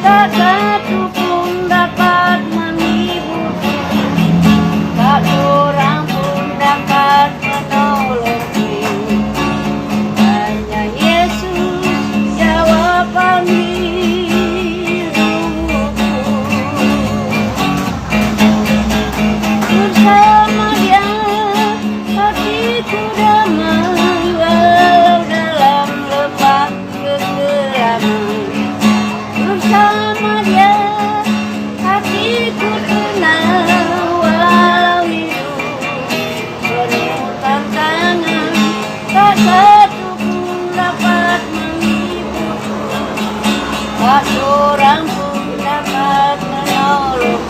tak satu pun dapat menghiburku, tak seorang pun dapat menolongku. Hanya Yesus jawab panggilanku. Bersama Dia hatiku damai, walau dalam lembah kegelapan. Bersama Dia hatiku tenang, walau hidup penuh tantangan. Tak satu pun dapat menghiburku, tak seorang pun dapat menolongku.